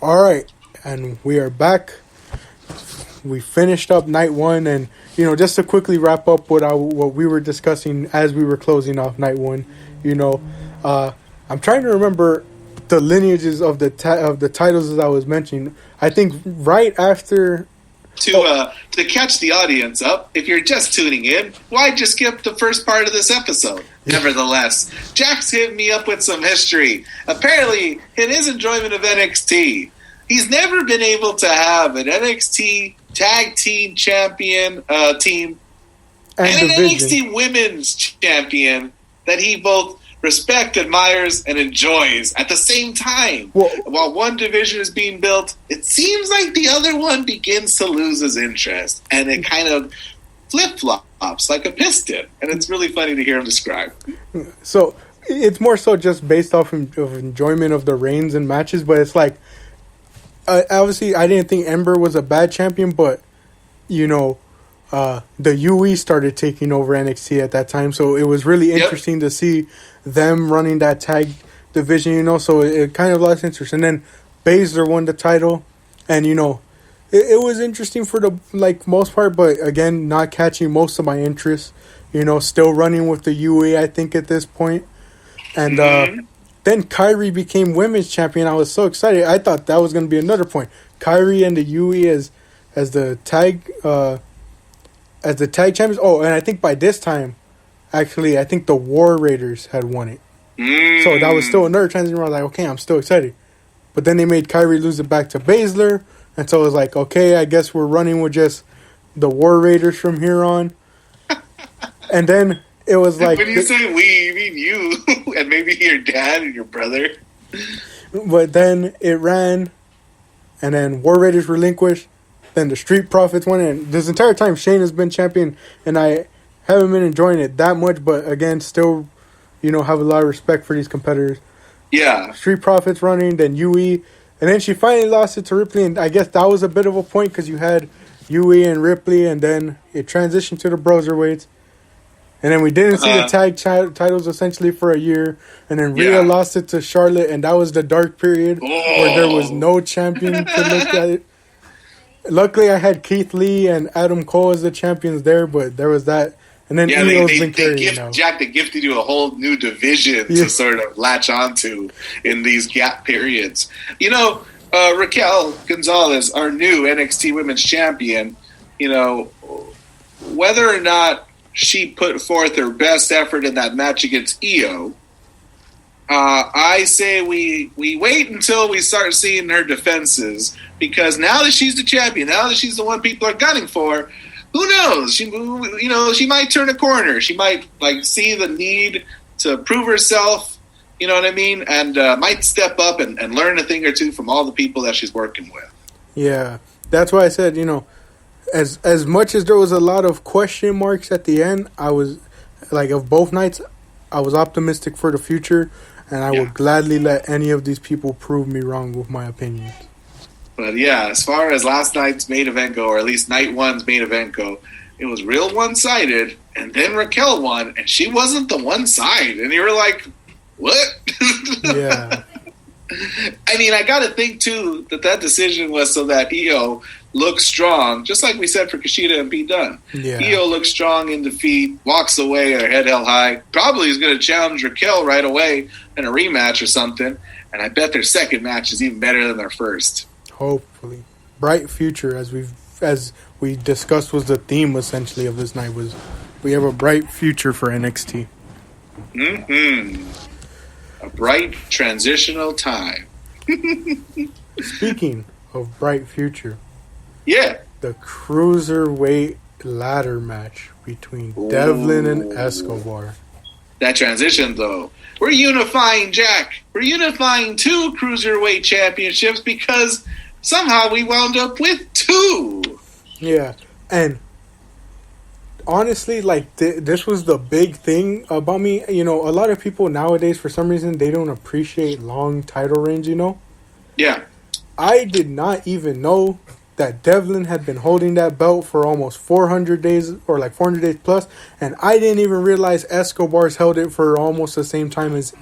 All right, and we are back. We finished up night one, and just to quickly wrap up what we were discussing as we were closing off night one. I'm trying to remember the lineages of the titles as I was mentioning. I think right after. To catch the audience up, if you're just tuning in, why just skip the first part of this episode? Yeah. Nevertheless, Jack's hitting me up with some history. Apparently, in his enjoyment of NXT, he's never been able to have an NXT Tag Team Champion team and an NXT Women's Champion that he both respects, admires, and enjoys at the same time. Well, while one division is being built, it seems like the other one begins to lose his interest, and it kind of flip-flops like a piston, and it's really funny to hear him describe. So it's more so just based off of enjoyment of the reigns and matches, but it's like, obviously I didn't think Ember was a bad champion, but the UE started taking over NXT at that time, so it was really interesting to see them running that tag division, so it kind of lost interest. And then Baszler won the title, and it was interesting for the most part, but again, not catching most of my interest. Still running with the UE, I think, at this point. And then Kyrie became women's champion. I was so excited. I thought that was going to be another point. Kyrie and the UE as the tag champions. Oh, and I think by this time, actually, I think the War Raiders had won it. So that was still another transition where I was like, okay, I'm still excited. But then they made Kyrie lose it back to Baszler. And so it was like, okay, I guess we're running with just the War Raiders from here on. And then it was like... When you say we, you mean you. And maybe your dad and your brother. But then it ran. And then War Raiders relinquished. Then the Street Profits won, and this entire time Shane has been champion, and I haven't been enjoying it that much, but again, still, have a lot of respect for these competitors. Yeah. Street Profits running, then UE, and then she finally lost it to Ripley, and I guess that was a bit of a point because you had UE and Ripley, and then it transitioned to the Cruiserweights, and then we didn't see the tag titles essentially for a year, and then Rhea lost it to Charlotte, and that was the dark period where there was no champion to look at it. Luckily, I had Keith Lee and Adam Cole as the champions there, but there was that. And then Io's been carrying now. Jack, they gifted you a whole new division to sort of latch onto in these gap periods. Raquel Gonzalez, our new NXT Women's Champion, whether or not she put forth her best effort in that match against Io, I say we wait until we start seeing her defenses, because now that she's the champion, now that she's the one people are gunning for, who knows? She might turn a corner. She might see the need to prove herself. You know what I mean? And might step up and learn a thing or two from all the people that she's working with. Yeah, that's why I said as much as there was a lot of question marks at the end, I was of both nights, I was optimistic for the future. And I would gladly let any of these people prove me wrong with my opinions. But yeah, as far as last night's main event go, or at least night one's main event go, it was real one-sided. And then Raquel won, and she wasn't the one side. And you were like, what? Yeah. I mean, I got to think, too, that decision was so that Io looks strong, just like we said for Kushida and Pete Dunne. Yeah. Io looks strong in defeat, walks away, her head held high. Probably is going to challenge Raquel right away in a rematch or something. And I bet their second match is even better than their first. Hopefully. Bright future, as we discussed, was the theme essentially of this night. Was we have a bright future for NXT. A bright transitional time. Speaking of bright future. Yeah. The Cruiserweight ladder match between Devlin and Escobar. That transition, though. We're unifying, Jack. We're unifying 2 Cruiserweight championships because somehow we wound up with 2. Yeah. And honestly, this was the big thing about me. A lot of people nowadays, for some reason, they don't appreciate long title reigns, Yeah. I did not even know that Devlin had been holding that belt for almost 400 days, or 400 days plus, and I didn't even realize Escobar's held it for almost the same time as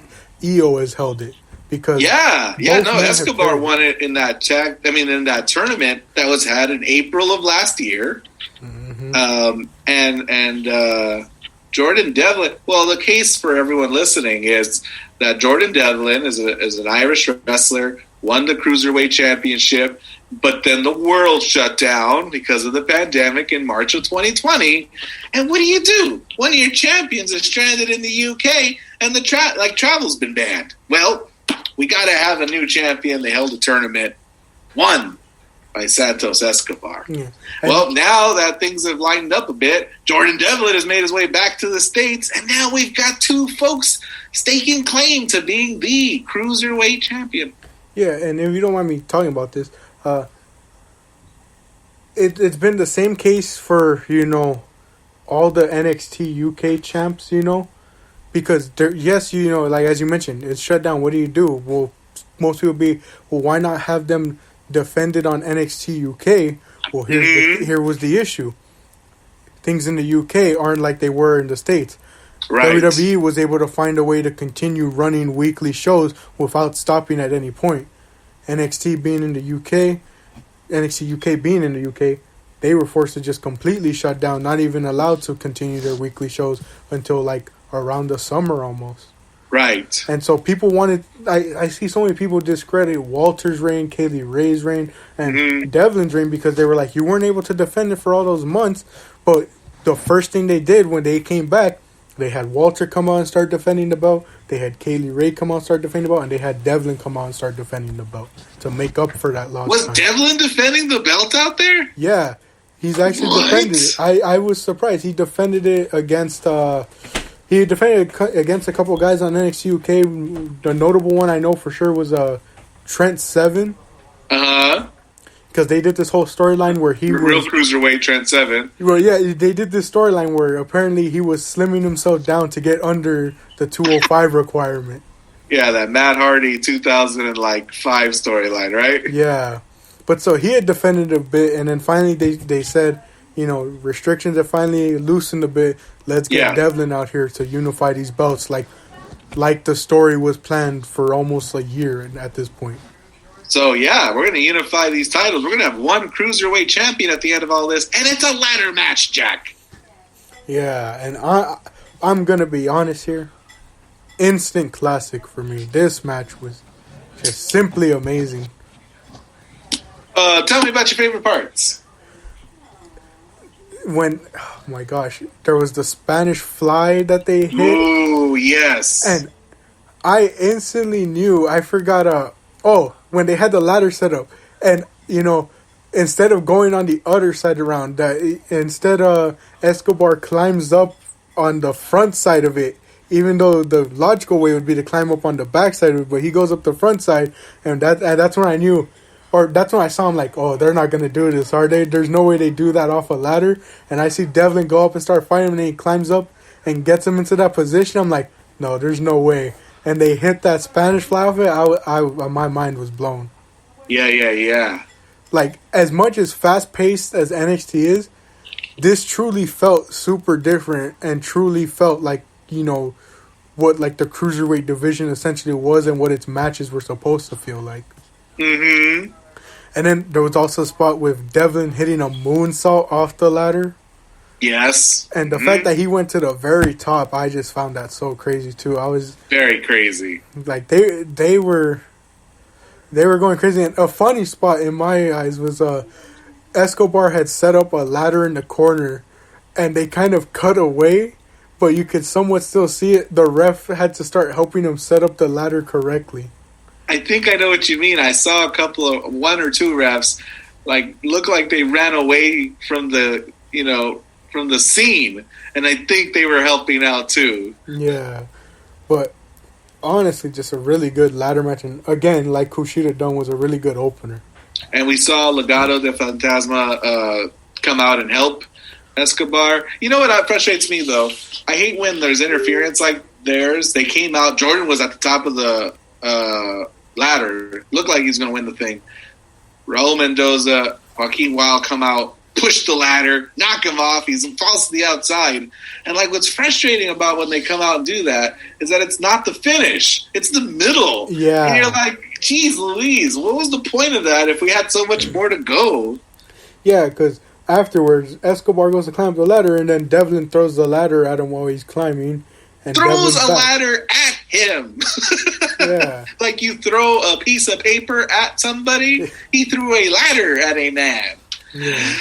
Io has held it. because Escobar won it in that in that tournament that was had in April of last year. Mm-hmm. And Jordan Devlin. Well, the case for everyone listening is that Jordan Devlin is an Irish wrestler, won the Cruiserweight Championship, but then the world shut down because of the pandemic in March of 2020. And what do? One of your champions is stranded in the UK, and the travel's been banned. Well, we got to have a new champion. They held a tournament, won by Santos Escobar. Yeah. Well, now that things have lightened up a bit, Jordan Devlin has made his way back to the States, and now we've got two folks staking claim to being the Cruiserweight champion. Yeah, and if you don't mind me talking about this, it's been the same case for, all the NXT UK champs, because, as you mentioned, it's shut down. What do? Well, most people why not have them defended on NXT UK? Well, here was the issue. Things in the UK aren't like they were in the States. Right. WWE was able to find a way to continue running weekly shows without stopping at any point. NXT being in the UK, they were forced to just completely shut down, not even allowed to continue their weekly shows until around the summer almost. Right. And so people wanted... I see so many people discredit Walter's reign, Kaylee Ray's reign, and Devlin's reign because they were like, you weren't able to defend it for all those months. But the first thing they did when they came back, they had Walter come out and start defending the belt. They had Kaylee Ray come out and start defending the belt. And they had Devlin come out and start defending the belt to make up for that loss. Was Devlin defending the belt out there? Yeah. He's actually defended it. I was surprised. He defended it against... He defended against a couple of guys on NXT UK. The notable one I know for sure was Trent Seven. Because they did this whole storyline where he was... Real Cruiserweight Trent Seven. Well, yeah, they did this storyline where apparently he was slimming himself down to get under the 205 requirement. Yeah, that Matt Hardy 2005 storyline, right? Yeah. But so he had defended a bit, and then finally they said... restrictions have finally loosened a bit. Let's get Devlin out here to unify these belts like the story was planned for almost a year at this point. So, we're going to unify these titles. We're going to have one Cruiserweight champion at the end of all this, and it's a ladder match, Jack. Yeah, and I'm going to be honest here. Instant classic for me. This match was just simply amazing. Tell me about your favorite parts. Oh my gosh, there was the Spanish fly that they hit. Ooh, yes. And I instantly knew, I forgot, when they had the ladder set up. And, instead of going on the other side around, instead Escobar climbs up on the front side of it, even though the logical way would be to climb up on the back side of it, but he goes up the front side, and that's when I knew... Or that's when I saw him they're not going to do this, are they? There's no way they do that off a ladder. And I see Devlin go up and start fighting him, and he climbs up and gets him into that position. I'm like, no, there's no way. And they hit that Spanish fly off it, my mind was blown. Yeah. As much as fast-paced as NXT is, this truly felt super different and truly felt what the Cruiserweight division essentially was and what its matches were supposed to feel like. Mm-hmm. And then there was also a spot with Devlin hitting a moonsault off the ladder. Yes. And the fact that he went to the very top, I just found that so crazy too. I was very crazy. They were going crazy. And a funny spot in my eyes was Escobar had set up a ladder in the corner, and they kind of cut away, but you could somewhat still see it. The ref had to start helping him set up the ladder correctly. I think I know what you mean. I saw one or two refs look like they ran away from the scene, and I think they were helping out too. Yeah, but honestly, just a really good ladder match, and again, like Kushida done, was a really good opener. And we saw Legado de Fantasma come out and help Escobar. You know what frustrates me though? I hate when there's interference like theirs. They came out. Jordan was at the top of the ladder. Looked like he's going to win the thing. Raul Mendoza, Joaquin Wilde come out, push the ladder, knock him off. He falls to the outside. And like, what's frustrating about when they come out and do that is that it's not the finish; it's the middle. Yeah, and you're like, "Geez, Louise, what was the point of that if we had so much more to go?" Yeah, because afterwards, Escobar goes to climb the ladder, and then Devlin throws the ladder at him while he's climbing. And throws a ladder at him. Yeah. Like you throw a piece of paper at somebody, he threw a ladder at a man. Yeah.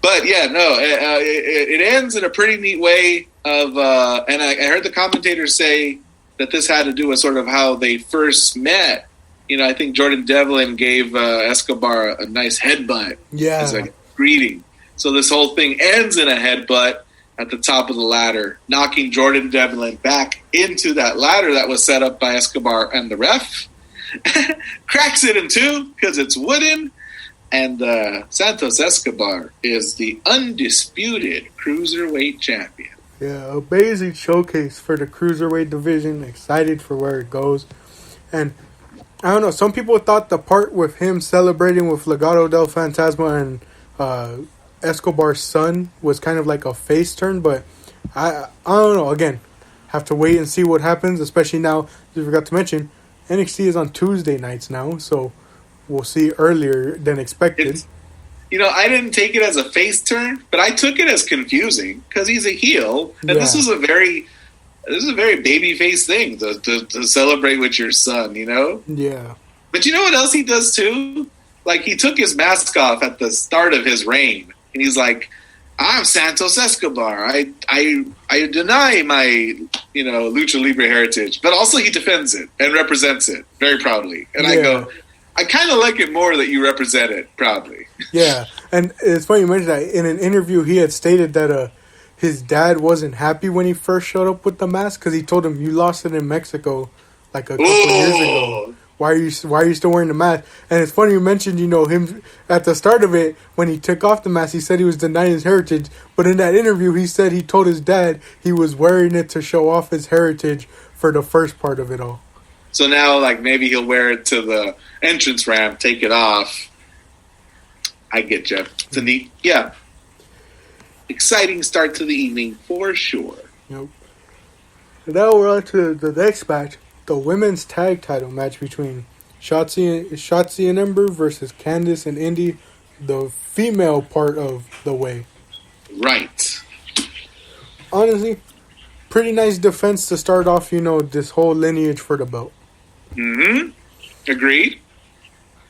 But yeah, no, it ends in a pretty neat way of, and I heard the commentators say that this had to do with sort of how they first met. You know, I think Jordan Devlin gave Escobar a nice headbutt as a greeting. So this whole thing ends in a headbutt at the top of the ladder, knocking Jordan Devlin back into that ladder that was set up by Escobar and the ref. Cracks it in two because it's wooden. And Santos Escobar is the undisputed Cruiserweight champion. Yeah, amazing showcase for the Cruiserweight division. Excited for where it goes. And I don't know, some people thought the part with him celebrating with Legado del Fantasma and Escobar's son was kind of like a face turn, but I don't know. Again, have to wait and see what happens, especially now, you forgot to mention, NXT is on Tuesday nights now, so we'll see earlier than expected. I didn't take it as a face turn, but I took it as confusing because he's a heel, and this is a very baby face thing to celebrate with your son, you know? Yeah. But you know what else he does too? Like, he took his mask off at the start of his reign, and he's like, "I'm Santos Escobar. I deny my, Lucha Libre heritage," but also he defends it and represents it very proudly. And I go, I kind of like it more that you represent it proudly. Yeah, and it's funny you mentioned that. In an interview, he had stated that his dad wasn't happy when he first showed up with the mask because he told him, "You lost it in Mexico like a couple years ago. Why are you still wearing the mask?" And it's funny you mentioned, him at the start of it when he took off the mask. He said he was denying his heritage, but in that interview, he said he told his dad he was wearing it to show off his heritage for the first part of it all. So now, like, maybe he'll wear it to the entrance ramp, take it off. I get you. It's a neat, exciting start to the evening for sure. Yep. And now we're on to the next match, the women's tag title match between Shotzi and Ember versus Candice and Indy, the female part of the way. Right. Honestly, pretty nice defense to start off, this whole lineage for the belt. Mm-hmm. Agreed.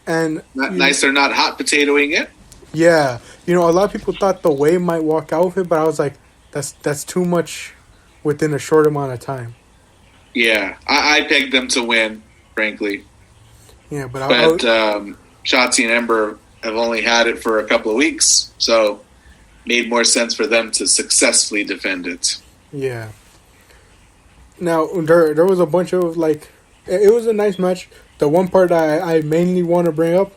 And nice they're not hot potatoing it. Yeah. A lot of people thought the way might walk out with it, but I was like, that's too much within a short amount of time. Yeah. I pegged them to win, frankly. Yeah, but Shotzi and Ember have only had it for a couple of weeks, so made more sense for them to successfully defend it. Yeah. Now, there was a bunch of, it was a nice match. The one part I mainly want to bring up,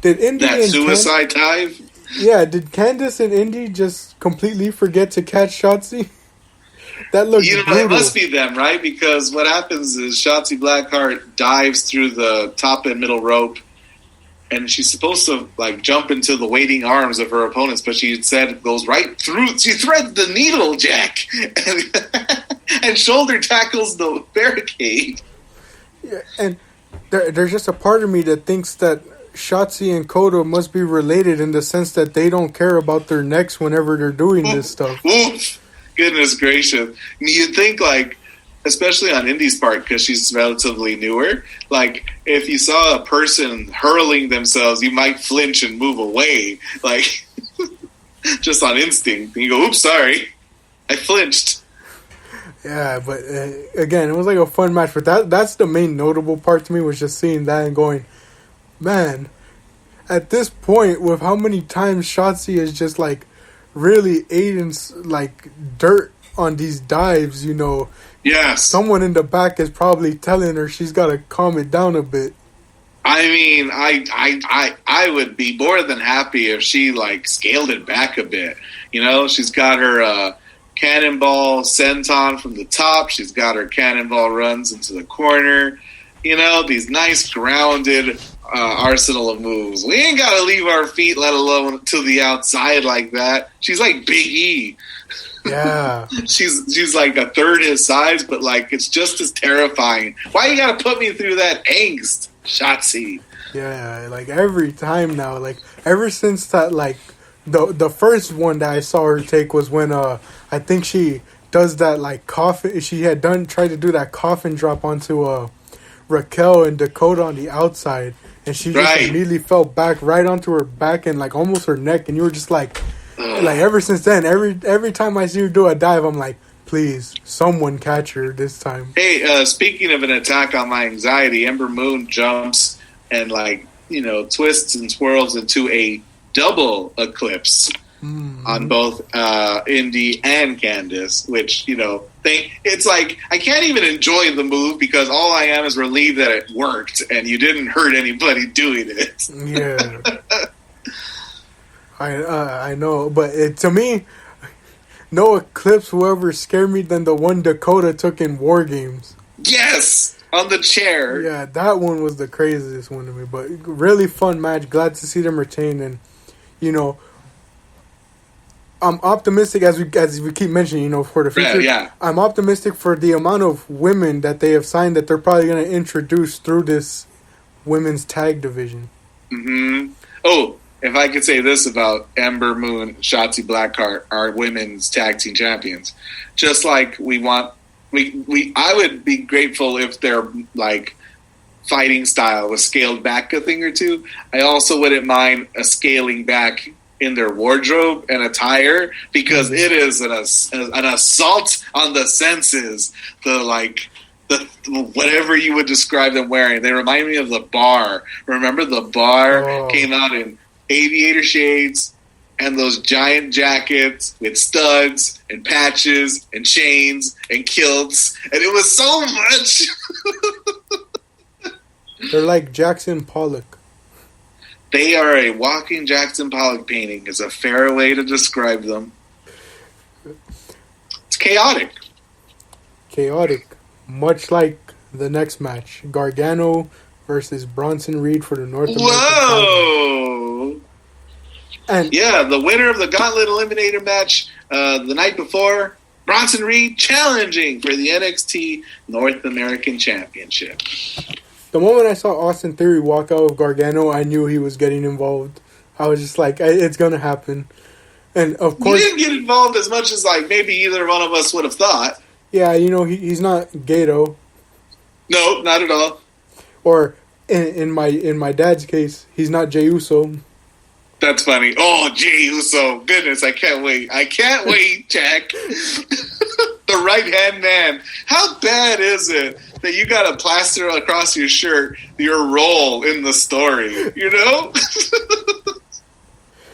did Indy that suicide dive? Yeah, did Candice and Indy just completely forget to catch Shotzi? That looked brutal. It must be them, right? Because what happens is Shotzi Blackheart dives through the top and middle rope, and she's supposed to jump into the waiting arms of her opponents, but she said it goes right through. She threads the needle, Jack, and shoulder tackles the barricade. Yeah, and there's just a part of me that thinks that Shotzi and Kota must be related in the sense that they don't care about their necks whenever they're doing this stuff. Oof. Goodness gracious. You'd think, especially on Indy's part, because she's relatively newer, if you saw a person hurling themselves, you might flinch and move away, just on instinct. And you go, "Oops, sorry. I flinched." Yeah, but again, it was a fun match. But that's the main notable part to me, was just seeing that and going, man, at this point, with how many times Shotzi is just really aiding dirt on these dives, Yes. Someone in the back is probably telling her she's got to calm it down a bit. I mean, I would be more than happy if she scaled it back a bit. She's got her cannonball senton from the top. She's got her cannonball runs into the corner. These nice grounded arsenal of moves. We ain't got to leave our feet, let alone to the outside like that. She's like Big E. Yeah. she's like a third his size, but like it's just as terrifying. Why you got to put me through that angst, Shotzi? Yeah, like every time now, like ever since that, like the first one that I saw her take was when I think she does that like coffin. She had tried to do that coffin drop onto Raquel and Dakota on the outside, and she just immediately fell back right onto her back and like almost her neck, and you were just like ever since then, every time I see her do a dive, I'm like, please, someone catch her this time. Hey, speaking of an attack on my anxiety, Ember Moon jumps and like twists and swirls into a double eclipse on both Indy and Candice, which it's like I can't even enjoy the move because all I am is relieved that it worked and you didn't hurt anybody doing it. Yeah. I know, but to me, no eclipse will ever scare me than the one Dakota took in War Games. Yes, on the chair. Yeah, that one was the craziest one to me, but really fun match. Glad to see them retain, and I'm optimistic as we keep mentioning, for the future. Yeah. I'm optimistic for the amount of women that they have signed that they're probably going to introduce through this women's tag division. Mm-hmm. Oh. If I could say this about Ember Moon, Shotzi Blackheart, our women's tag team champions, just like I would be grateful if their like fighting style was scaled back a thing or two. I also wouldn't mind a scaling back in their wardrobe and attire because it is an assault on the senses. The whatever you would describe them wearing, they remind me of the Bar. Remember the Bar came out in aviator shades and those giant jackets with studs and patches and chains and kilts, and it was so much. They're like Jackson Pollock. They are a walking Jackson Pollock painting is a fair way to describe them. It's chaotic. Much like the next match, Gargano versus Bronson Reed for the North American title. And yeah, the winner of the Gauntlet Eliminator match the night before, Bronson Reed challenging for the NXT North American Championship. The moment I saw Austin Theory walk out of Gargano, I knew he was getting involved. I was just like, it's going to happen. And of course, he didn't get involved as much as like maybe either one of us would have thought. Yeah, he's not Gato. No, not at all. Or in my dad's case, he's not Jey Uso. That's funny. Oh, Jey Uso. Goodness, I can't wait. Jack. The right-hand man. How bad is it that you got to plaster across your shirt your role in the story?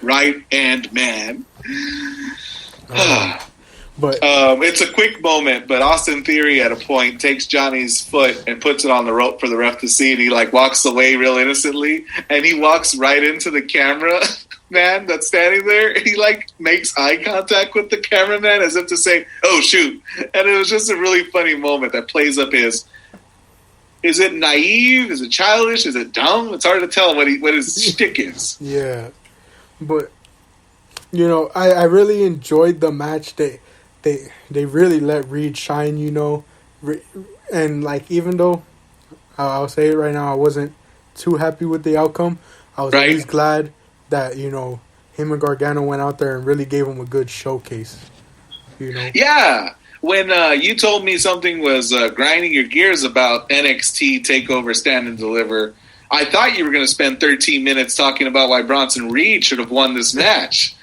Right-hand man. But it's a quick moment, but Austin Theory at a point takes Johnny's foot and puts it on the rope for the ref to see, and he like walks away real innocently, and he walks right into the camera man that's standing there. He like makes eye contact with the cameraman as if to say, "Oh shoot!" And it was just a really funny moment that plays up his. Is it naive? Is it childish? Is it dumb? It's hard to tell what his shtick is. Yeah, but I really enjoyed the match. They really let Reed shine, and like even though I'll say it right now, I wasn't too happy with the outcome. I was at least glad that him and Gargano went out there and really gave him a good showcase. Yeah, when you told me something was grinding your gears about NXT Takeover Stand and Deliver, I thought you were going to spend 13 minutes talking about why Bronson Reed should have won this match.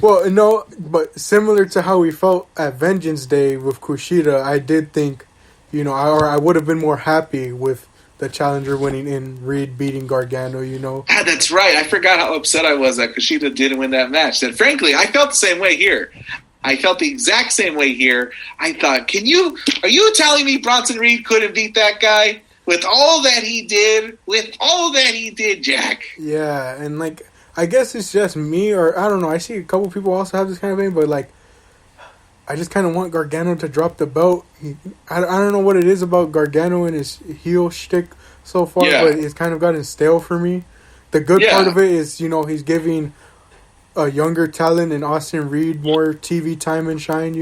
Well, no, but similar to how we felt at Vengeance Day with Kushida, I did think, I would have been more happy with the challenger winning and Reed beating Gargano, Ah, that's right. I forgot how upset I was that Kushida didn't win that match. And frankly, I felt the same way here. I felt the exact same way here. I thought, are you telling me Bronson Reed couldn't beat that guy? With all that he did, Jack. Yeah, and like, I guess it's just me, or I don't know. I see a couple people also have this kind of thing, but like, I just kind of want Gargano to drop the belt. I don't know what it is about Gargano and his heel shtick, so far, but it's kind of gotten stale for me. The good part of it is, he's giving a younger talent in Austin Reed more TV time and shine,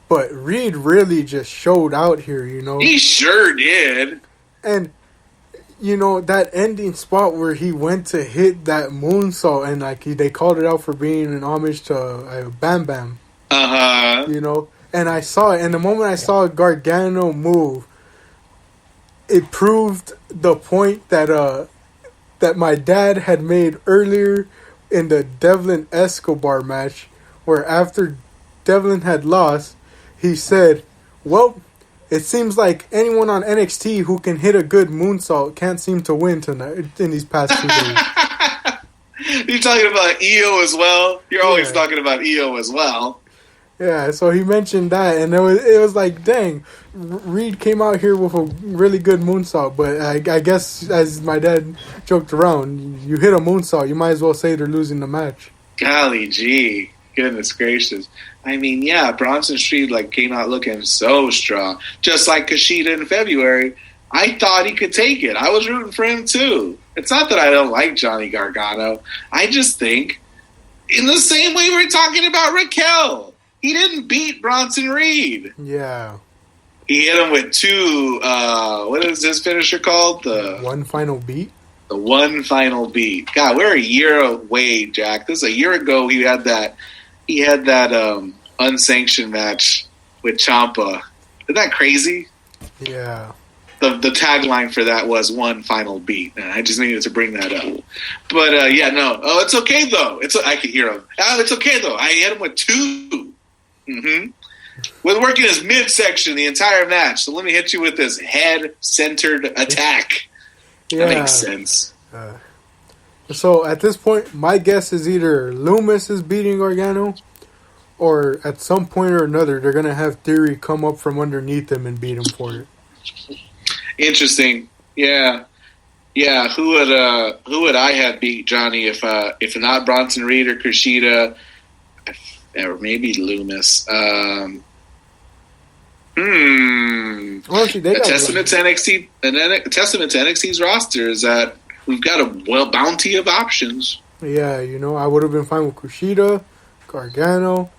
But Reed really just showed out here, He sure did. And, that ending spot where he went to hit that moonsault and, they called it out for being an homage to Bam Bam. Uh-huh. And I saw it. And the moment I saw Gargano move, it proved the point that my dad had made earlier in the Devlin Escobar match, where after Devlin had lost, he said, well, it seems like anyone on NXT who can hit a good moonsault can't seem to win tonight in these past 2 days. You're talking about EO as well? You're always talking about EO as well. Yeah, so he mentioned that, and it was like, dang, Reed came out here with a really good moonsault, but I guess, as my dad joked around, you hit a moonsault, you might as well say they're losing the match. Golly gee, goodness gracious. I mean, Bronson Reed came out looking so strong, just like Kushida in February. I thought he could take it. I was rooting for him too. It's not that I don't like Johnny Gargano. I just think, in the same way we're talking about Raquel, he didn't beat Bronson Reed. Yeah. He hit him with 2, what is this finisher called? The One Final Beat? The One Final Beat. God, we're a year away, Jack. This is a year ago he had that unsanctioned match with Ciampa. Isn't that crazy? Yeah. The tagline for that was One Final Beat. And I just needed to bring that up. But, no. Oh, it's okay, though. I can hear him. Oh, it's okay, though. I hit him with 2. Mm-hmm. We're working his midsection the entire match, so let me hit you with this head-centered attack. That makes sense. So at this point, my guess is either Loomis is beating Gargano, or at some point or another, they're going to have Theory come up from underneath him and beat him for it. Interesting. Yeah. Who would I have beat Johnny if not Bronson Reed or Kushida? Or maybe Loomis. Well, see, a testament to NXT, a testament to NXT's roster is that we've got a bounty of options. Yeah, I would have been fine with Kushida, Gargano,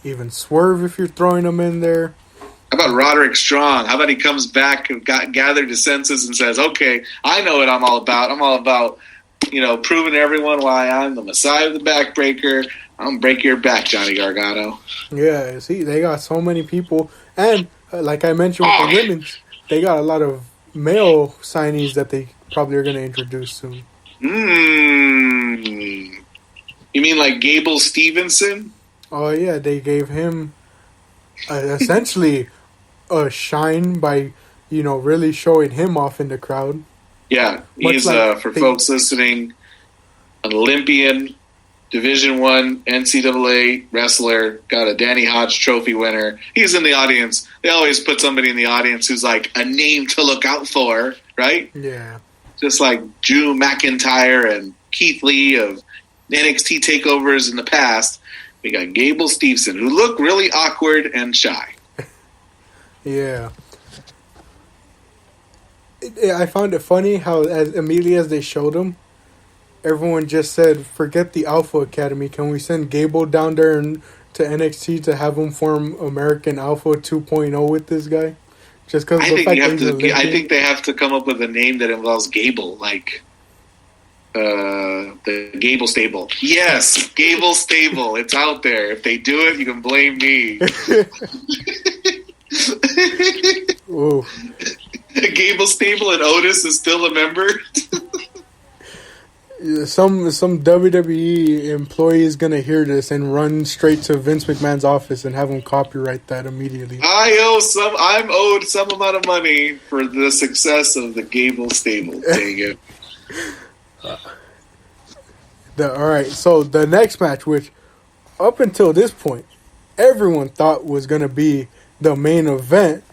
even Swerve if you're throwing them in there. How about Roderick Strong? How about he comes back and gathered his senses and says, "Okay, I know what I'm all about. I'm all about, proving to everyone why I'm the Messiah of the backbreaker. I'm going to break your back, Johnny Gargano." Yeah, see, they got so many people. And, like I mentioned with the women's, they got a lot of male signees that they probably are going to introduce soon. You mean like Gable Stevenson? Oh, yeah, they gave him essentially a shine by, really showing him off in the crowd. Yeah, he's, for folks listening, an Olympian, Division I NCAA wrestler, got a Danny Hodge Trophy winner. He's in the audience. They always put somebody in the audience who's like a name to look out for, right? Yeah. Just like Drew McIntyre and Keith Lee of NXT takeovers in the past. We got Gable Stevenson, who looked really awkward and shy. Yeah. I found it funny how immediately as they showed him, everyone just said, forget the Alpha Academy. Can we send Gable down there to NXT to have him form American Alpha 2.0 with this guy? Just because I think they have to come up with a name that involves Gable, like the Gable Stable. Yes, Gable Stable. It's out there. If they do it, you can blame me. Ooh. Gable Stable and Otis is still a member. Some WWE employee is gonna hear this and run straight to Vince McMahon's office and have him copyright that immediately. I'm owed some amount of money for the success of the Gable Stable. Dang it. Alright, so the next match, which up until this point, everyone thought was gonna be the main event,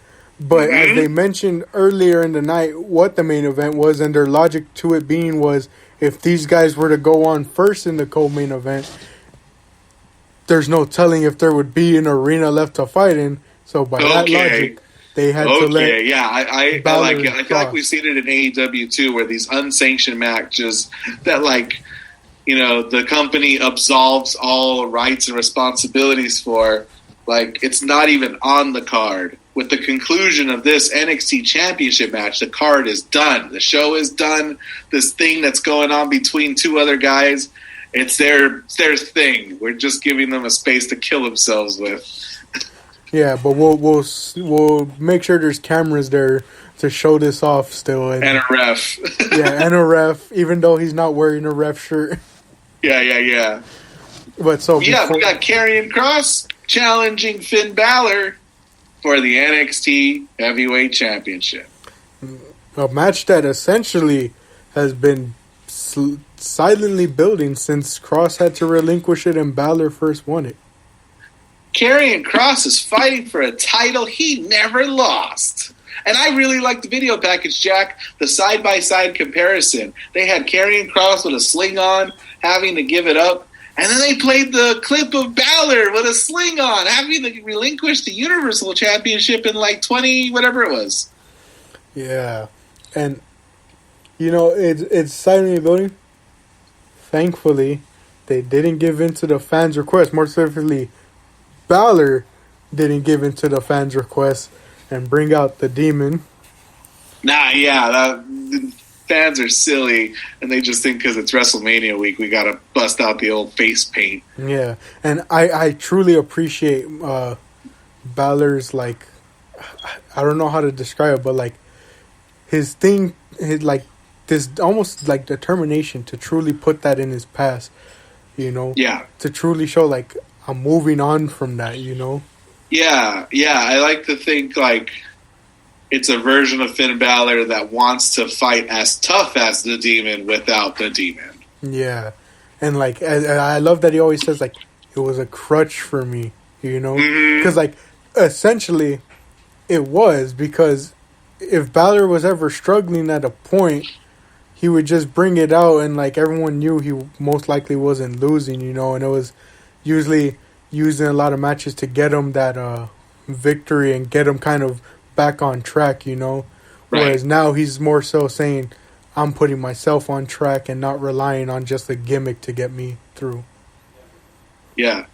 but as they mentioned earlier in the night what the main event was, and their logic to it being was, if these guys were to go on first in the co-main event, there's no telling if there would be an arena left to fight in. So by that logic, they had to let. Okay, yeah, I like it. I feel like we've seen it in AEW too, where these unsanctioned matches that, like, you know, the company absolves all rights and responsibilities for, like, it's not even on the card. With the conclusion of this NXT Championship match, the card is done. The show is done. This thing that's going on between two other guys, it's their thing. We're just giving them a space to kill themselves with. Yeah, but we'll make sure there's cameras there to show this off still. And a ref. Yeah, and a ref, even though he's not wearing a ref shirt. Yeah. But so we got Carrion Cross challenging Finn Balor for the NXT Heavyweight Championship. A match that essentially has been silently building since Cross had to relinquish it and Balor first won it. Karrion Kross is fighting for a title he never lost. And I really like the video package, Jack. The side-by-side comparison. They had Karrion Kross with a sling on, having to give it up. And then they played the clip of Balor with a sling on, having to relinquish the Universal Championship in like 20, whatever it was. Yeah. And, you know, it's silently building. Thankfully, they didn't give in to the fans' request. More specifically, Balor didn't give in to the fans' request and bring out the demon. The fans are silly, and they just think because it's WrestleMania week, we got to bust out the old face paint. Yeah, and I truly appreciate Balor's, like, I don't know how to describe it, but, like, his thing, like, this almost, like, determination to truly put that in his past, you know? Yeah. To truly show, like, I'm moving on from that, you know? Yeah. I like to think, like, it's a version of Finn Balor that wants to fight as tough as the demon without the demon. Yeah. And, like, I love that he always says, like, it was a crutch for me, you know? Because, like, essentially, it was, because if Balor was ever struggling at a point, he would just bring it out, and, like, everyone knew he most likely wasn't losing, you know? And it was usually used in a lot of matches to get him that victory and get him kind of back on track, you know? Right. Whereas now he's more so saying, I'm putting myself on track and not relying on just a gimmick to get me through. Yeah.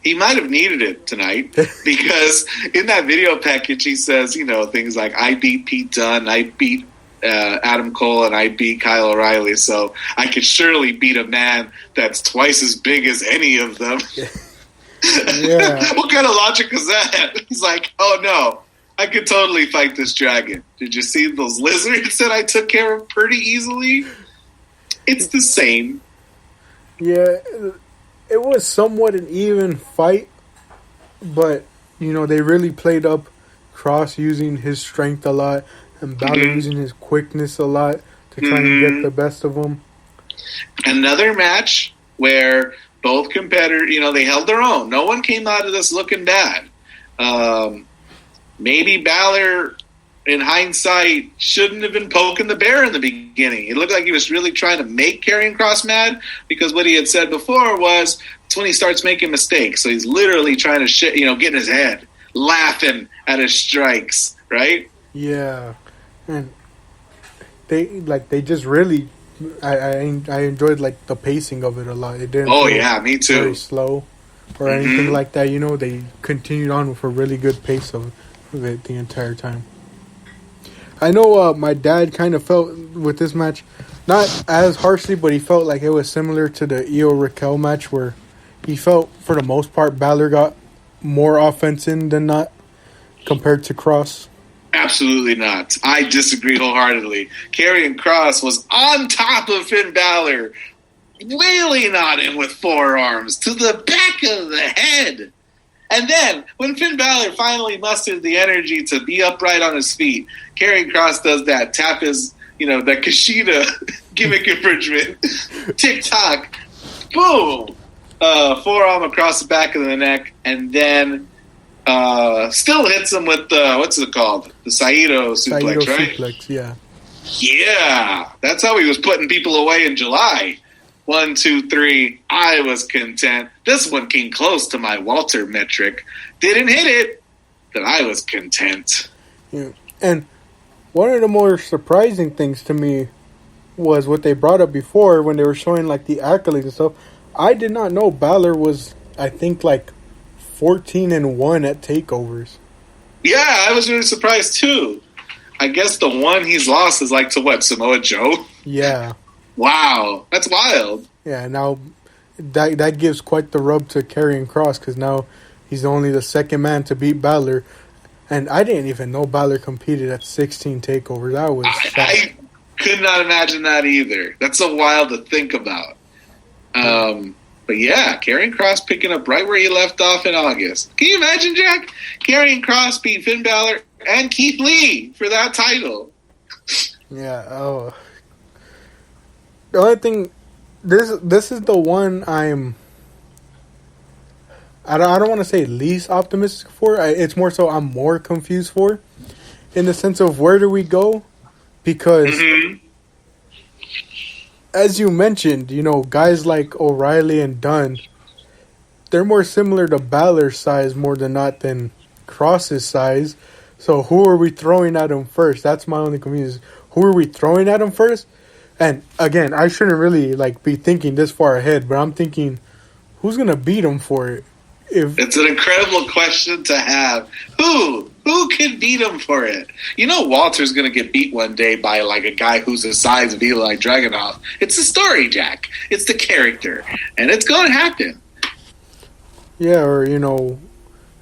He might have needed it tonight because in that video package he says, you know, things like, I beat Pete Dunne, I beat Adam Cole, and I beat Kyle O'Reilly, so I could surely beat a man that's twice as big as any of them. Yeah. What kind of logic is that? He's like, oh no, I could totally fight this dragon. Did you see those lizards that I took care of pretty easily? It's the same. Yeah, it was somewhat an even fight, but, you know, they really played up Cross using his strength a lot and Balor using his quickness a lot to try and get the best of him. Another match where both competitors, you know, they held their own. No one came out of this looking bad. Maybe Balor, in hindsight, shouldn't have been poking the bear in the beginning. It looked like he was really trying to make Karrion Kross mad, because what he had said before was it's when he starts making mistakes. So he's literally trying to get in his head, laughing at his strikes, right? Yeah. And they just really, I enjoyed, like, the pacing of it a lot. It didn't feel me too. Very slow or anything like that. You know, they continued on with a really good pace of it the entire time. I know my dad kind of felt with this match, not as harshly, but he felt like it was similar to the Io Raquel match, where he felt, for the most part, Balor got more offense in than not compared to Kross. Absolutely not. I disagree wholeheartedly. Karrion Kross was on top of Finn Balor, wailing on him with forearms to the back of the head. And then, when Finn Balor finally mustered the energy to be upright on his feet, Karrion Kross does that, tap his, that Kushida gimmick infringement, tick-tock, boom, forearm across the back of the neck, and then still hits him with the, what's it called? The Saito suplex, right? Suplex, yeah. Yeah, that's how he was putting people away in July. 1, 2, 3. I was content. This one came close to my Walter metric. Didn't hit it, then I was content. Yeah. And one of the more surprising things to me was what they brought up before when they were showing like the accolades and stuff. I did not know Balor was, I think, like 14-1 at takeovers. Yeah, I was really surprised too. I guess the one he's lost is like to what, Samoa Joe? Yeah. Wow, that's wild. Yeah, now that gives quite the rub to Karrion Kross because now he's only the second man to beat Balor. And I didn't even know Balor competed at 16 takeovers. That was I could not imagine that either. That's so wild to think about. But yeah, Karrion Kross picking up right where he left off in August. Can you imagine, Jack? Karrion Kross beat Finn Balor and Keith Lee for that title. Yeah. Oh. The only thing, this is the one I don't want to say least optimistic for. It's more so I'm more confused for, in the sense of where do we go? Because, as you mentioned, you know, guys like O'Reilly and Dunn, they're more similar to Balor's size more than not than Kross's size. So who are we throwing at him first? That's my only confusion. Who are we throwing at him first? And again, I shouldn't really like be thinking this far ahead, but I'm thinking, who's gonna beat him for it? It's an incredible question to have. Who can beat him for it? You know, Walter's going to get beat one day by like a guy who's the size of Eli Dragunov. It's the story, Jack. It's the character, and it's going to happen. Yeah, or you know,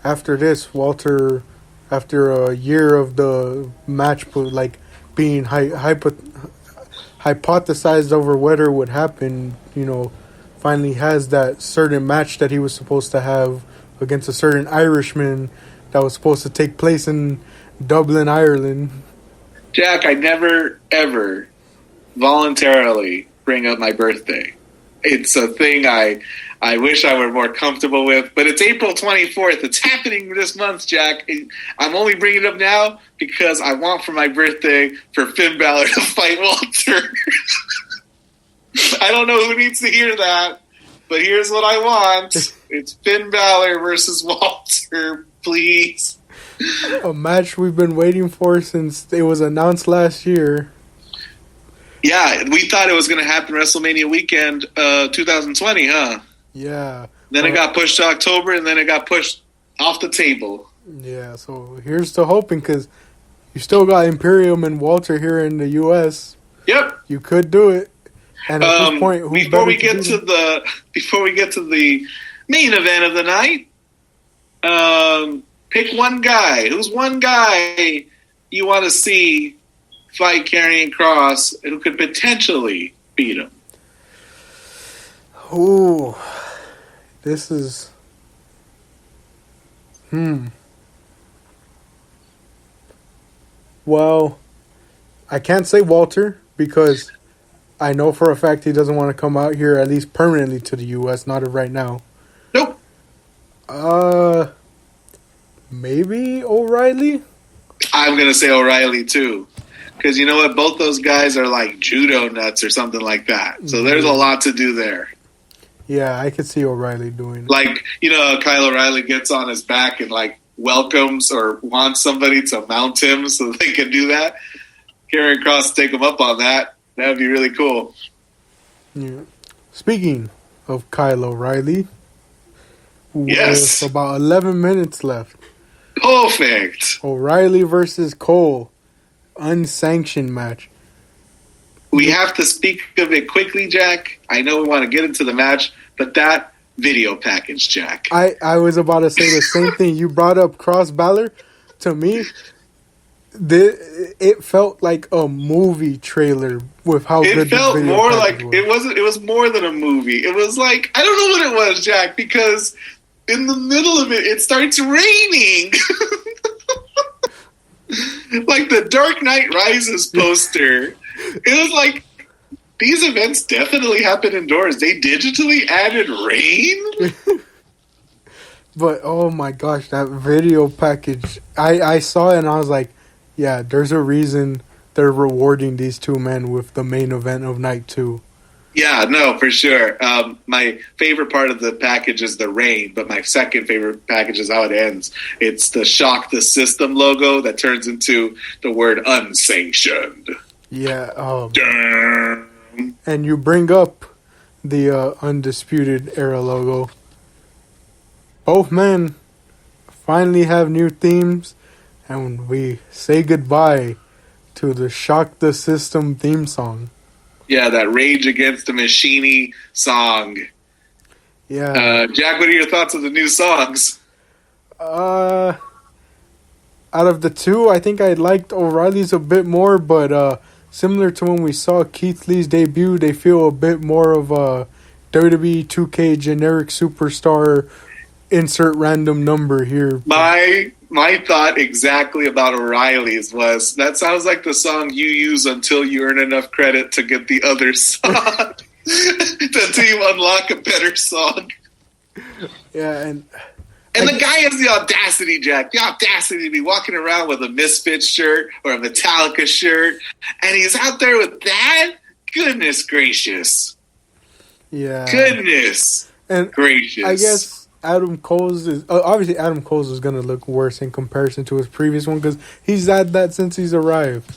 after this, Walter, after a year of the match, like being hypothesized over whether it would happen, you know, finally has that certain match that he was supposed to have against a certain Irishman that was supposed to take place in Dublin, Ireland. Jack, I never, ever voluntarily bring up my birthday. It's a thing I wish I were more comfortable with, but it's April 24th. It's happening this month, Jack. I'm only bringing it up now because I want for my birthday for Finn Balor to fight Walter. I don't know who needs to hear that, but here's what I want. It's Finn Balor versus Walter, please. A match we've been waiting for since it was announced last year. Yeah, we thought it was going to happen WrestleMania weekend 2020, huh? Yeah. Then it got pushed to October, and then it got pushed off the table. Yeah, so here's to hoping, because you still got Imperium and Walter here in the U.S. Yep. You could do it. And at this point, before we get to the main event of the night, pick one guy. Who's one guy you want to see fight Karrion Kross who could potentially beat him? Ooh, this is Well, I can't say Walter because I know for a fact he doesn't want to come out here, at least permanently, to the U.S., not right now. Nope. Maybe O'Reilly? I'm going to say O'Reilly, too. Because you know what? Both those guys are like judo nuts or something like that. So there's a lot to do there. Yeah, I could see O'Reilly doing it. Like, you know, Kyle O'Reilly gets on his back and, like, welcomes or wants somebody to mount him so they can do that. Karrion Kross take him up on that. That would be really cool. Yeah. Speaking of Kyle O'Reilly, yes, with about 11 minutes left. Perfect. O'Reilly versus Cole, unsanctioned match. We have to speak of it quickly, Jack. I know we want to get into the match, but that video package, Jack. I was about to say the same thing. You brought up Kross Balor. To me, it felt like a movie trailer with how good it felt the video more like was. It was more than a movie. It was like, I don't know what it was, Jack, because in the middle of it, it starts raining. Like the Dark Knight Rises poster. It was like, these events definitely happen indoors. They digitally added rain? But, oh my gosh, that video package. I saw it and I was like, yeah, there's a reason they're rewarding these two men with the main event of night 2. Yeah, no, for sure. My favorite part of the package is the rain, but my second favorite package is how it ends. It's the Shock the System logo that turns into the word unsanctioned. Yeah. And you bring up the Undisputed Era logo. Both men finally have new themes, and we say goodbye to the Shock the System theme song. Yeah, that Rage Against the Machine song. Yeah. Jack, what are your thoughts on the new songs? Out of the two, I think I liked O'Reilly's a bit more, but similar to when we saw Keith Lee's debut, they feel a bit more of a WWE 2K generic superstar, insert random number here. My thought exactly about O'Reilly's was, that sounds like the song you use until you earn enough credit to get the other song. Until you unlock a better song. Yeah, and the guy has the audacity, Jack, the audacity to be walking around with a Misfits shirt or a Metallica shirt, and he's out there with that? Goodness gracious. Yeah. Goodness gracious. I guess Adam Cole's is obviously Adam Cole's is gonna look worse in comparison to his previous one because he's had that since he's arrived.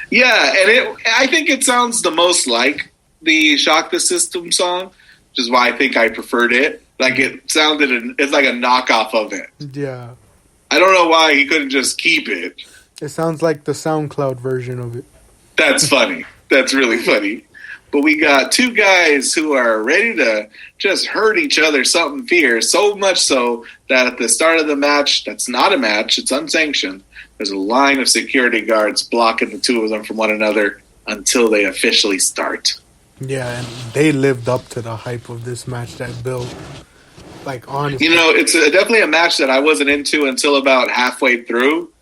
Yeah, and I think it sounds the most like the Shock the System song, which is why I think I preferred it. Like it's like a knockoff of it. Yeah, I don't know why he couldn't just keep it. It sounds like the SoundCloud version of it. That's funny. That's really funny. But we got two guys who are ready to just hurt each other something fierce, so much so that at the start of the match, that's not a match, it's unsanctioned, there's a line of security guards blocking the two of them from one another until they officially start. Yeah, and they lived up to the hype of this match that built. Like, honestly. You know, it's definitely a match that I wasn't into until about halfway through.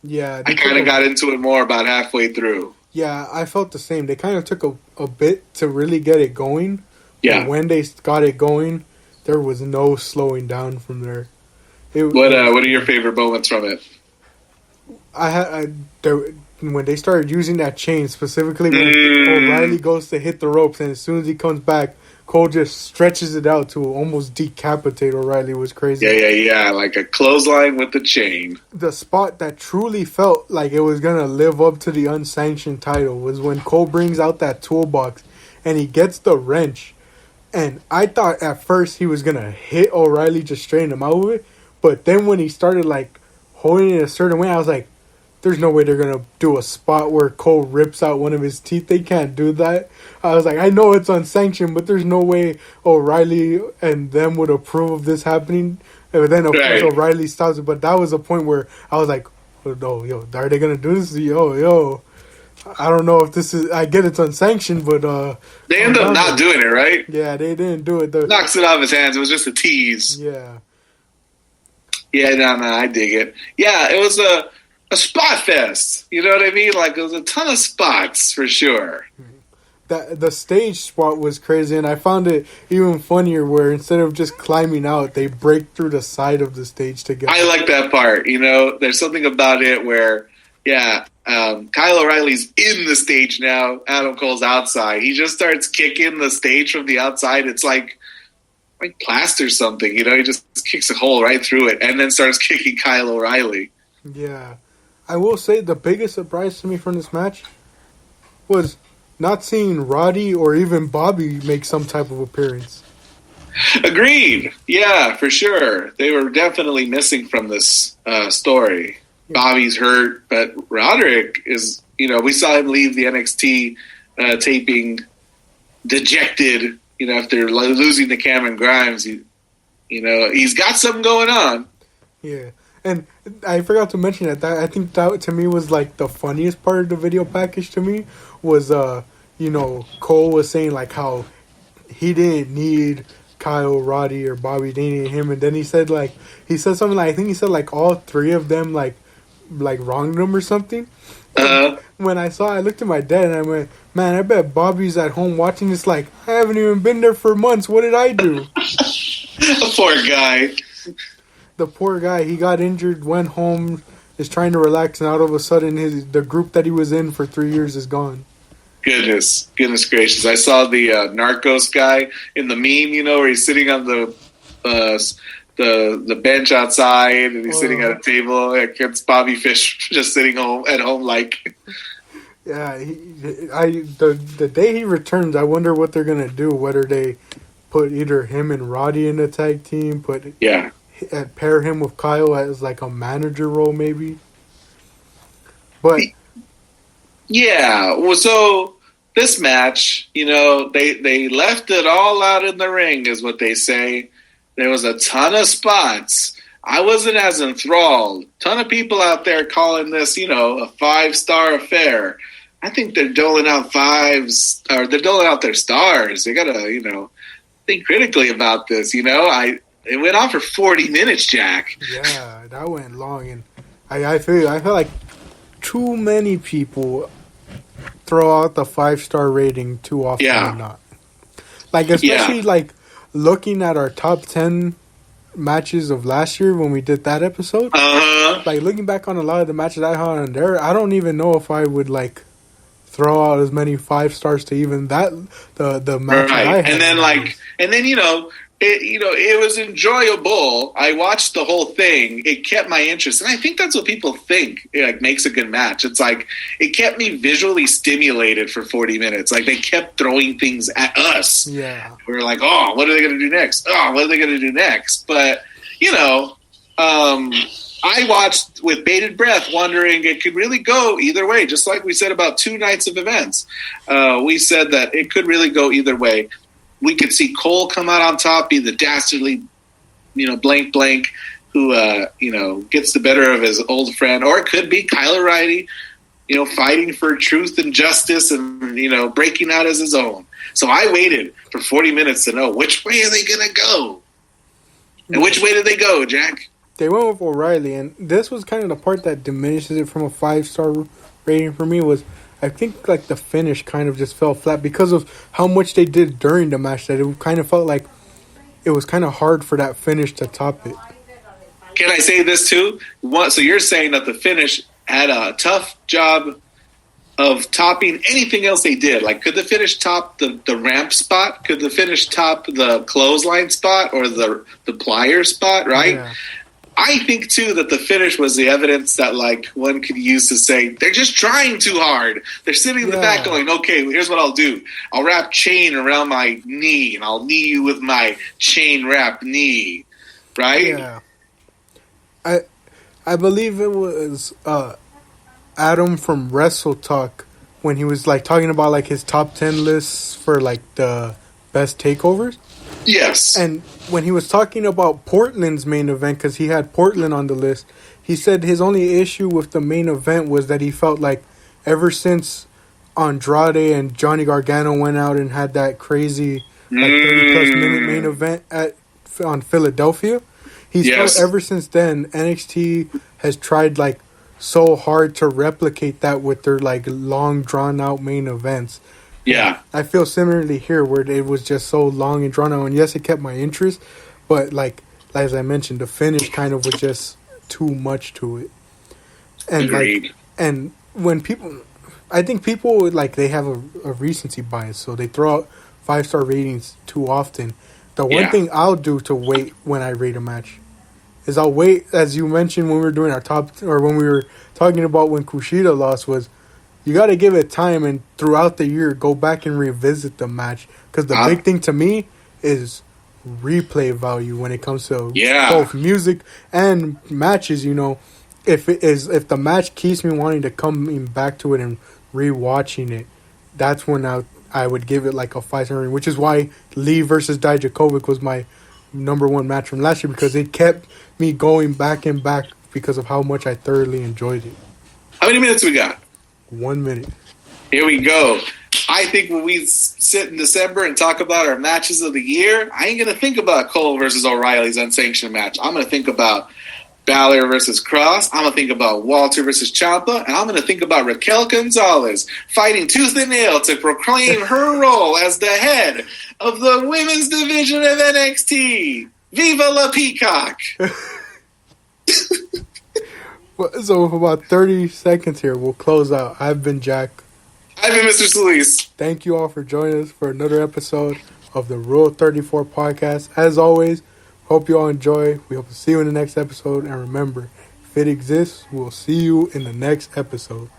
Yeah. I kind of got into it more about halfway through. Yeah, I felt the same. They kind of took a bit to really get it going. Yeah. But when they got it going, there was no slowing down from there. What are your favorite moments from it? When they started using that chain, specifically when O'Reilly goes to hit the ropes, and as soon as he comes back, Cole just stretches it out to almost decapitate O'Reilly. Was crazy. Yeah, like a clothesline with the chain. The spot that truly felt like it was going to live up to the unsanctioned title was when Cole brings out that toolbox and he gets the wrench. And I thought at first he was going to hit O'Reilly, just straighten him out with it. But then when he started like holding it a certain way, I was like, there's no way they're going to do a spot where Cole rips out one of his teeth. They can't do that. I was like, I know it's unsanctioned, but there's no way O'Reilly and them would approve of this happening. And then, of course, O'Reilly stops it. But that was a point where I was like, oh, yo, are they going to do this? Yo. I don't know if this is... I get it's unsanctioned, but... they end up not doing it, right? Yeah, they didn't do it. Knocks it off his hands. It was just a tease. Yeah. Yeah, no, I dig it. Yeah, it was a spot fest. You know what I mean? Like, it was a ton of spots, for sure. The stage spot was crazy, and I found it even funnier where instead of just climbing out, they break through the side of the stage together. I like that part. You know, there's something about it where, Kyle O'Reilly's in the stage now. Adam Cole's outside. He just starts kicking the stage from the outside. It's like plaster something. You know, he just kicks a hole right through it and then starts kicking Kyle O'Reilly. Yeah. I will say the biggest surprise to me from this match was not seeing Roddy or even Bobby make some type of appearance. Agreed. Yeah, for sure. They were definitely missing from this story. Yeah. Bobby's hurt, but Roderick is, we saw him leave the NXT taping dejected, after losing to Cameron Grimes. He's got something going on. Yeah. And I forgot to mention that I think that to me was like the funniest part of the video package to me was, Cole was saying like how he didn't need Kyle, Roddy, or Bobby, they needed him. And then he said something like, I think he said like all three of them like wronged him or something. When I looked at my dad and I went, man, I bet Bobby's at home watching this like, I haven't even been there for months. What did I do? Poor guy. The poor guy, he got injured, went home, is trying to relax, and all of a sudden the group that he was in for 3 years is gone. Goodness gracious! I saw the Narcos guy in the meme, where he's sitting on the bench outside, and he's sitting at a table against Bobby Fish, just sitting at home like. Yeah, the day he returns, I wonder what they're gonna do. Whether they put either him and Roddy in a tag team, pair him with Kyle as like a manager role, maybe. But yeah, well, so this match, they left it all out in the ring, is what they say. There was a ton of spots. I wasn't as enthralled. Ton of people out there calling this, a 5-star affair. I think they're doling out fives, or they're doling out their stars. They gotta, think critically about this. It went on for 40 minutes, Jack. Yeah, that went long, and I feel like too many people throw out the 5-star rating too often or not. Like, especially like looking at our top 10 matches of last year when we did that episode. Like, looking back on a lot of the matches I had on there, I don't even know if I would like throw out as many 5 stars to even that the match that I had. And then it was enjoyable. I watched the whole thing. It kept my interest, and I think that's what people think makes a good match. It's like it kept me visually stimulated for 40 minutes. Like, they kept throwing things at us. Yeah, we were like, "Oh, what are they going to do next? Oh, what are they going to do next?" But I watched with bated breath, wondering it could really go either way. Just like we said about 2 nights of events, we said that it could really go either way. We could see Cole come out on top, be the dastardly, blank, who, gets the better of his old friend. Or it could be Kyle O'Reilly, fighting for truth and justice and, breaking out as his own. So I waited for 40 minutes to know which way are they going to go. And which way did they go, Jack? They went with O'Reilly, and this was kind of the part that diminishes it from a 5-star rating for me was I think like the finish kind of just fell flat because of how much they did during the match that it kind of felt like it was kind of hard for that finish to top it. Can I say this too? So you're saying that the finish had a tough job of topping anything else they did. Like, could the finish top the ramp spot? Could the finish top the clothesline spot or the plier spot, right? Yeah. I think, too, that the finish was the evidence that, like, one could use to say, they're just trying too hard. They're sitting in the back going, okay, here's what I'll do. I'll wrap chain around my knee, and I'll knee you with my chain-wrapped knee. Right? Yeah. I believe it was Adam from Wrestle Talk when he was, like, talking about, like, his top 10 lists for, like, the best takeovers. Yes. And when he was talking about Portland's main event, because he had Portland on the list, he said his only issue with the main event was that he felt like ever since Andrade and Johnny Gargano went out and had that crazy like 30-plus minute main event on Philadelphia, he felt ever since then NXT has tried like so hard to replicate that with their like long drawn out main events. Yeah. I feel similarly here where it was just so long and drawn out. And yes, it kept my interest. But like as I mentioned, the finish kind of was just too much to it. And Agreed. And when people... I think people, like, they have a recency bias. So they throw out 5-star ratings too often. The one thing I'll do to wait when I rate a match is I'll wait, as you mentioned when we were doing our top... Or when we were talking about when Kushida lost was... You got to give it time, and throughout the year, go back and revisit the match. Because the big thing to me is replay value when it comes to both music and matches. If the match keeps me wanting to come back to it and rewatching it, that's when I would give it like a 5-star rating. Which is why Lee versus Dijakovic was my number 1 match from last year, because it kept me going back and back because of how much I thoroughly enjoyed it. How many minutes we got? 1 minute. Here we go. I think when we sit in December and talk about our matches of the year, I ain't going to think about Cole versus O'Reilly's unsanctioned match. I'm going to think about Balor versus Cross. I'm going to think about Walter versus Ciampa. And I'm going to think about Raquel Gonzalez fighting tooth and nail to proclaim her role as the head of the women's division of NXT. Viva la Peacock! So for about 30 seconds here, we'll close out. I've been Jack. I've been Mr. Solis. Thank you all for joining us for another episode of the Rule 34 podcast. As always, hope you all enjoy. We hope to see you in the next episode. And remember, if it exists, we'll see you in the next episode.